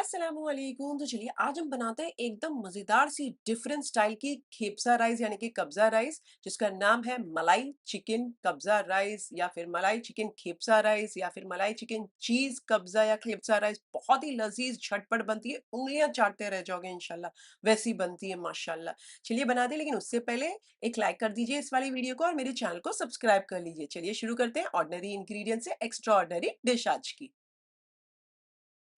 अस्सलामुअलैकुम। तो चलिए आज हम बनाते हैं एकदम मजेदार सी डिफरेंट स्टाइल की खेपसा राइस यानी कि कब्जा राइस, जिसका नाम है मलाई चिकन कब्जा राइस या फिर मलाई चिकन खेपसा राइस या फिर मलाई चिकन चीज कब्जा या खेपसा राइस। बहुत ही लजीज झटपट बनती है, उंगलियां चाटते रह जाओगे इंशाल्लाह, वैसी बनती है माशाल्लाह। चलिए बना दे, लेकिन उससे पहले एक लाइक कर दीजिए इस वाली वीडियो को और मेरे चैनल को सब्सक्राइब कर लीजिए। चलिए शुरू करते हैं ऑर्डिनरी इंग्रेडिएंट से एक्स्ट्रा ऑर्डिनरी डिश आज की।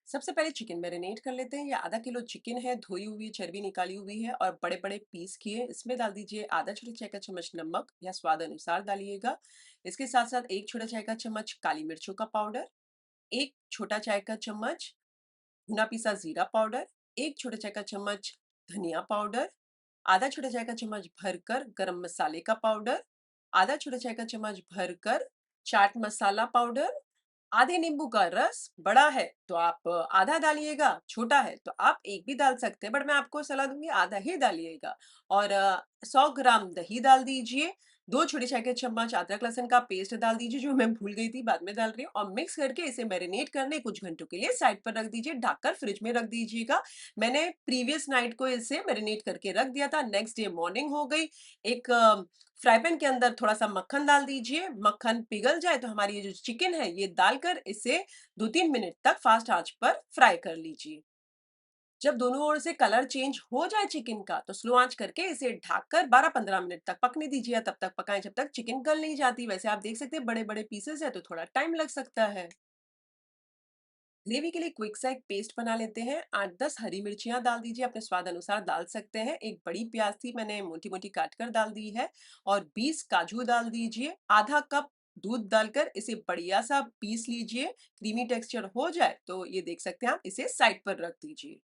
सबसे पहले चिकन मैरिनेट कर लेते हैं। या आधा किलो चिकन है, धोई हुई चर्बी निकाली हुई है और बड़े बड़े पीस किए। इसमें डाल दीजिए आधा छोटा चाय का चम्मच नमक या स्वाद अनुसार डालिएगा। इसके साथ साथ एक छोटा चाय का चम्मच काली मिर्चों का पाउडर, एक छोटा चाय का चम्मच भुना पिसा जीरा पाउडर, एक छोटा चाय का चम्मच धनिया पाउडर, आधा छोटा चाय का चम्मच भरकर गरम मसाले का पाउडर, आधा छोटा चाय का चम्मच भरकर चाट मसाला पाउडर, आधे नींबू का रस। बड़ा है तो आप आधा डालिएगा, छोटा है तो आप एक भी डाल सकते हैं, बट मैं आपको सलाह दूंगी आधा ही डालिएगा। और 100 ग्राम दही डाल दीजिए। दो छोटे चाय के चम्मच अदरक लहसुन का पेस्ट डाल दीजिए, जो मैं भूल गई थी बाद में डाल रही हूँ, और मिक्स करके इसे मैरिनेट करने कुछ घंटों के लिए साइड पर रख दीजिए। ढककर फ्रिज में रख दीजिएगा। मैंने प्रीवियस नाइट को इसे मैरिनेट करके रख दिया था, नेक्स्ट डे मॉर्निंग हो गई। एक फ्राई पैन के अंदर थोड़ा सा मक्खन डाल दीजिए। मक्खन पिघल जाए तो हमारी ये जो चिकन है ये डालकर इसे 2-3 मिनट तक फास्ट आंच पर फ्राई कर लीजिए। जब दोनों ओर से कलर चेंज हो जाए चिकन का तो स्लो आंच करके इसे ढककर 12-15 मिनट तक पकने दीजिए। तब तक पकाएं जब तक चिकन गल नहीं जाती। वैसे आप देख सकते हैं बड़े बड़े पीसेस है तो थोड़ा टाइम लग सकता है। ग्रेवी के लिए क्विक सा एक पेस्ट बना लेते हैं। 8-10 हरी मिर्चियां डाल दीजिए, अपने स्वाद अनुसार डाल सकते हैं। एक बड़ी प्याज थी, मैंने मोटी मोटी काट कर डाल दी है। और 20 काजू डाल दीजिए। आधा कप दूध डालकर इसे बढ़िया सा पीस लीजिए। क्रीमी टेक्सचर हो जाए तो ये देख सकते हैं आप, इसे साइड पर रख दीजिए।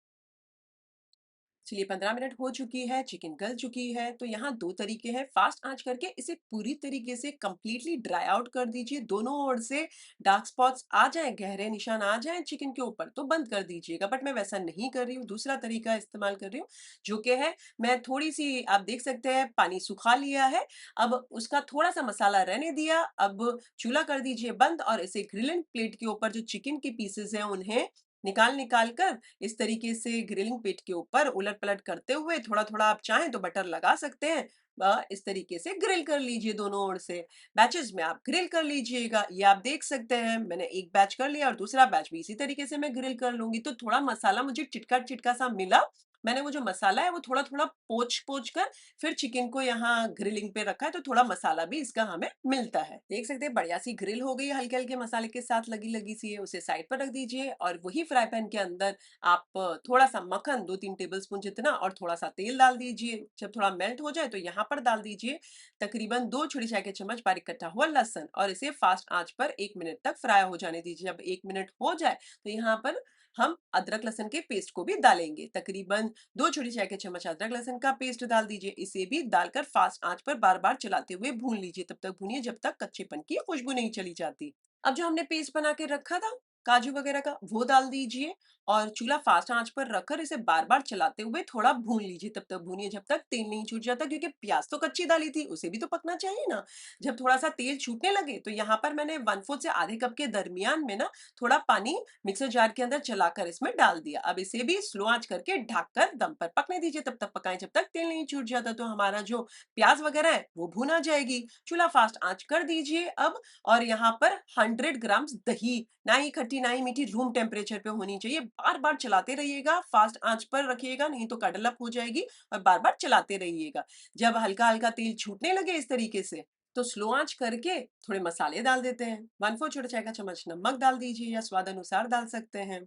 चलिए 15 मिनट हो चुकी है, चिकन गल चुकी है। तो यहाँ दो तरीके हैं, फास्ट आंच करके इसे पूरी तरीके से कंप्लीटली ड्राई आउट कर दीजिए। दोनों ओर से डार्क स्पॉट्स आ जाएं, गहरे निशान आ जाएं चिकन के ऊपर तो बंद कर दीजिएगा, बट मैं वैसा नहीं कर रही हूँ, दूसरा तरीका इस्तेमाल कर रही हूँ, जो कि है मैं थोड़ी सी, आप देख सकते हैं पानी सुखा लिया है। अब उसका थोड़ा सा मसाला रहने दिया। अब चूल्हा कर दीजिए बंद और इसे ग्रिलिंग प्लेट के ऊपर जो चिकन के पीसेस हैं उन्हें निकाल निकाल कर इस तरीके से ग्रिलिंग पिट के ऊपर उलट-पलट करते हुए, थोड़ा-थोड़ा आप चाहें तो बटर लगा सकते हैं। इस तरीके से ग्रिल कर लीजिए दोनों ओर से। बैचेज़ में आप ग्रिल कर लीजिएगा। ये आप देख सकते हैं मैंने एक बैच कर लिया और दूसरा बैच भी इसी तरीके से मैं ग्रिल कर लूँगी। तो थोड़ा मसाला मुझे चिटका-चिटका सा मिला। मैंने वो जो मसाला है वो थोड़ा-थोड़ा पोंछ-पोंछ कर फिर चिकन को यहाँ ग्रिलिंग पे रखा है, तो थोड़ा मसाला भी इसका हमें मिलता है। देख सकते हैं बढ़िया सी ग्रिल हो गई है, हल्के-हल्के मसाले के साथ लगी-लगी सी है। उसे साइड पर रख दीजिए और वही फ्राई पैन के अंदर आप थोड़ा-सा मक्खन 2-3 टेबलस्पून जितना और थोड़ा-सा तेल डाल दीजिए। जब थोड़ा मेल्ट हो जाए तो यहाँ पर डाल दीजिए तकरीबन 2 छोटी चाय के चम्मच बारीक कटा हुआ लहसुन और इसे फास्ट आँच पर 1 मिनट तक फ्राई हो जाने दीजिए। जब 1 मिनट हो जाए तो यहाँ पर हम अदरक लहसुन के पेस्ट को भी डालेंगे। तकरीबन 2 छोटी चाय के चम्मच अदरक लहसुन का पेस्ट डाल दीजिए। इसे भी डालकर फास्ट आँच पर बार-बार चलाते हुए भून लीजिए। तब तक भूनिए जब तक कच्चेपन की खुशबू नहीं चली जाती। अब जो हमने पेस्ट बना के रखा था काजू वगैरह का, वो डाल दीजिए और चूल्हा फास्ट आंच पर रखकर इसे बार-बार चलाते हुए थोड़ा भून लीजिए। तब तक भूनिए जब तक तेल नहीं छूट जाता, क्योंकि प्याज तो कच्ची डाली थी, उसे भी तो पकना चाहिए ना। जब थोड़ा-सा तेल छूटने लगे तो यहाँ पर मैंने 1/4 से आधे कप के दरमियान में ना थोड़ा पानी मिक्सर जार के अंदर चलाकर इसमें डाल दिया। अब इसे भी स्लो आंच करके ढककर दम पर पकने दीजिए। तब तक पकाएं जब तक तेल नहीं छूट जाता। तो हमारा जो प्याज वगैरह है वो भुना जाएगी। चूल्हा फास्ट आंच कर दीजिए अब। और यहाँ पर 100 ग्राम दही, ना ही खट्टी ना ही मीठी, रूम टेम्परेचर पे होनी चाहिए। बार-बार चलाते रहिएगा, फास्ट आंच पर रखिएगा नहीं तो कडल अप हो जाएगी। और बार-बार चलाते रहिएगा। जब हल्का-हल्का तेल छूटने लगे इस तरीके से तो स्लो आंच करके थोड़े मसाले डाल देते हैं। 1/4 छोटा चाय का चम्मच नमक डाल दीजिए या स्वाद अनुसार डाल सकते हैं।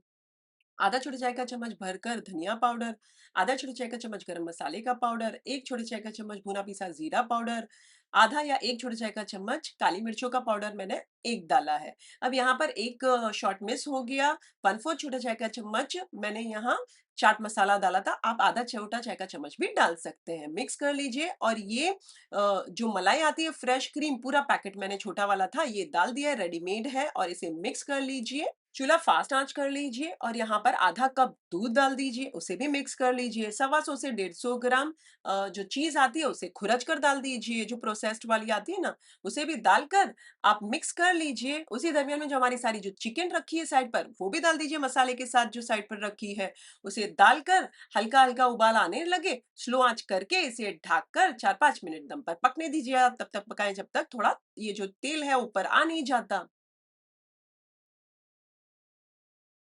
आधा छोटे चाय का चम्मच भरकर धनिया पाउडर, आधा छोटे चाय का चम्मच गरम मसाले का पाउडर, एक छोटे चाय का चम्मच भुना पिसा जीरा पाउडर, आधा या एक छोटे चाय का चम्मच काली मिर्चों का पाउडर मैंने एक डाला है। अब यहाँ पर एक शॉट मिस हो गया। 1/4 छोटा चाय का चम्मच मैंने यहाँ चाट मसाला डाला था। आप आधा छोटा चाय का चम्मच भी डाल सकते हैं। मिक्स कर लीजिए और ये जो मलाई आती है फ्रेश क्रीम, पूरा पैकेट मैंने छोटा वाला था ये डाल दिया है, रेडीमेड है, और इसे मिक्स कर लीजिए। चूल्हा फास्ट आंच कर लीजिए और यहाँ पर आधा कप दूध डाल दीजिए, उसे भी मिक्स कर लीजिए। 125 से 150 ग्राम जो चीज आती है उसे खुरच कर डाल दीजिए, जो प्रोसेस्ड वाली आती है ना, उसे भी डालकर आप मिक्स कर लीजिए। उसी दरमियान में जो हमारी सारी जो चिकन रखी है साइड पर, वो भी डाल दीजिए मसाले के साथ जो साइड पर रखी है। उसे डालकर हल्का हल्का उबाल आने लगे, स्लो आंच करके इसे ढककर 4-5 मिनट दम पर पकने दीजिए। आप तब तक पकाएं जब तक थोड़ा ये जो तेल है ऊपर आ नहीं जाता।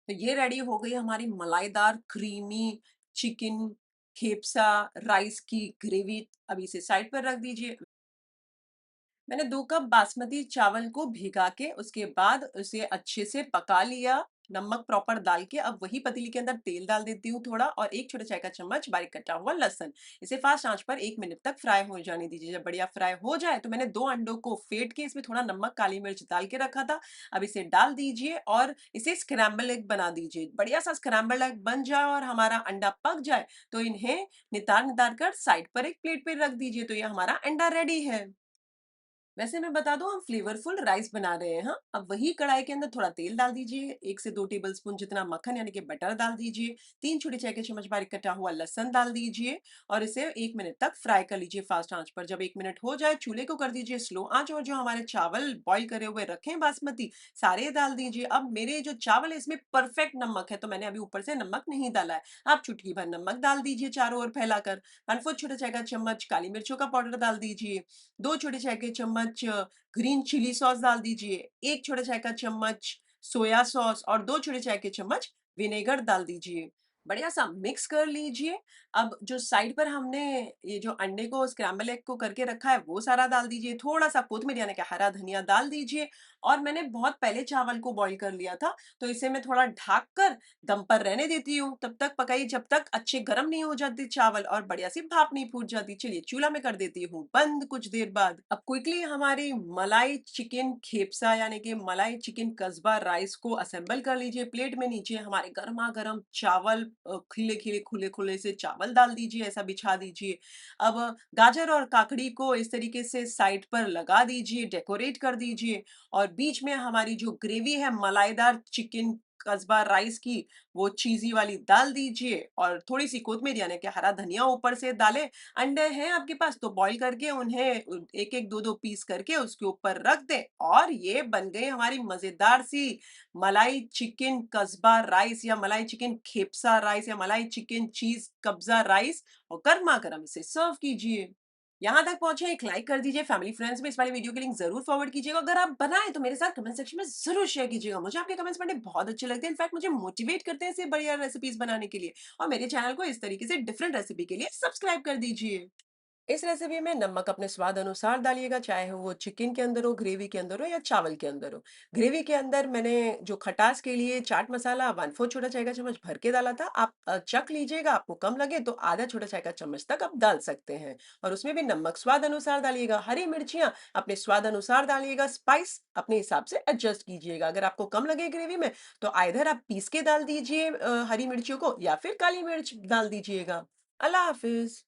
तो ये रेडी हो गई हमारी मलाईदार क्रीमी चिकन खेप्सा राइस की ग्रेवी। अब इसे साइड पर रख दीजिए। मैंने 2 कप बासमती चावल को भिगा के उसके बाद उसे अच्छे से पका लिया, नमक प्रॉपर डाल के। अब वही पतीली के अंदर तेल डाल देती हूँ थोड़ा और 1 छोटा चाय का चम्मच बारीक कटा हुआ लहसुन। इसे फास्ट आंच पर 1 मिनट तक फ्राई हो जाने दीजिए। जब बढ़िया फ्राई हो जाए तो मैंने 2 अंडों को फेंट के इसमें थोड़ा नमक, काली मिर्च डाल के रखा था। अब इसे डाल दीजिए और इसे स्क्रैम्बल एग बना दीजिए। बढ़िया सा स्क्रैम्बल एग बन जाए और हमारा अंडा पक जाए तो इन्हें नितार-नितार कर साइड पर एक प्लेट पे रख दीजिए। तो ये हमारा अंडा रेडी है। वैसे मैं बता दूं हम फ्लेवरफुल राइस बना रहे हैं। हाँ, अब वही कढ़ाई के अंदर थोड़ा तेल डाल दीजिए, 1 से 2 टेबलस्पून जितना मक्खन यानी कि बटर डाल दीजिए, 3 छोटे चाय के चम्मच बारीक कटा हुआ लहसुन डाल दीजिए और इसे 1 मिनट तक फ्राई कर लीजिए फास्ट आंच पर। जब 1 मिनट हो जाए चूल्हे को कर दीजिए स्लो आंच और जो हमारे चावल बॉईल करे हुए रखे हैं बासमती, सारे डाल दीजिए। अब मेरे जो चावल है इसमें परफेक्ट नमक है तो मैंने अभी ऊपर से नमक नहीं डाला है। आप चुटकी भर नमक डाल दीजिए चारों ओर फैलाकर। 1/4 छोटा चाय का चम्मच काली मिर्चों का पाउडर डाल दीजिए। 2 छोटे चाय के चम्मच ग्रीन चिली सॉस डाल दीजिए, 1 छोटा चाय का चम्मच सोया सॉस और 2 छोटे चाय के चम्मच विनेगर डाल दीजिए। बढ़िया सा मिक्स कर लीजिए। अब जो साइड पर हमने ये जो अंडे को स्क्रैम्बल एग को करके रखा है वो सारा डाल दीजिए। थोड़ा-सा कोत्मीर यानी कि हरा धनिया डाल दीजिए और मैंने बहुत पहले चावल को बॉयल कर लिया था, तो इसे मैं थोड़ा ढक कर दम पर रहने देती हूँ। तब तक पकाइए जब तक अच्छे गरम नहीं हो जाते चावल और बढ़िया सी भाप नहीं फूट जाती। चलिए चूल्हा में कर देती हूँ बंद कुछ देर बाद। अब क्विकली हमारी मलाई चिकन खेप्सा यानी कि मलाई चिकन कस्बा राइस को असेंबल कर लीजिए प्लेट में। नीचे हमारे गरमा-गरम चावल खिले-खिले, खुले-खुले से चावल डाल दीजिए, ऐसा बिछा दीजिए। अब गाजर और काकड़ी को इस तरीके से साइड पर लगा दीजिए, डेकोरेट कर दीजिए और बीच में हमारी जो ग्रेवी है मलाईदार चिकन कस्बा राइस की, वो चीज़ी वाली डाल दीजिए और थोड़ी-सी कोत्मीर यानी कि हरा धनिया ऊपर से डालें। अंडे हैं आपके पास तो बॉयल करके उन्हें एक-एक, 2-2 पीस करके उसके ऊपर रख दें और ये बन गई हमारी मज़ेदार सी मलाई चिकन कस्बा राइस या मलाई चिकन खेप्सा राइस या मलाई चिकन चीज़ कब्ज़ा राइस और गरमा-गरम इसे सर्व कीजिए। यहाँ तक पहुँचे एक लाइक कर दीजिए, फैमिली फ्रेंड्स में इस वाली वीडियो की लिंक ज़रूर फॉरवर्ड कीजिएगा। अगर आप बनाएँ तो मेरे साथ कमेंट सेक्शन में ज़रूर शेयर कीजिएगा। मुझे आपके कमेंट्स पढ़ने बहुत अच्छे लगते हैं। इनफैक्ट मुझे मोटिवेट करते हैं ऐसे बढ़िया रेसिपीज़ बनाने के लिए और मेरे चैनल को इस तरीके से डिफरेंट रेसिपी के लिए सब्सक्राइब कर दीजिए। इस रेसिपी में नमक अपने स्वाद अनुसार डालिएगा, चाहे वो चिकन के अंदर हो, ग्रेवी के अंदर हो या चावल के अंदर हो। ग्रेवी के अंदर मैंने जो खटास के लिए चाट मसाला 1/4 छोटा चाय का चम्मच भर के डाला था। आप चख लीजिएगा, आपको कम लगे तो आधा छोटा चाय का चम्मच तक आप डाल सकते हैं और उसमें भी नमक स्वाद अनुसार डालिएगा। हरी मिर्चियाँ अपने स्वाद अनुसार डालिएगा, स्पाइस अपने हिसाब से एडजस्ट कीजिएगा। अगर आपको कम लगे ग्रेवी में तो आइदर आप पीस के डाल दीजिए हरी मिर्चियों को या फिर काली मिर्च डाल दीजिएगा। अल्लाह हाफ़िज़।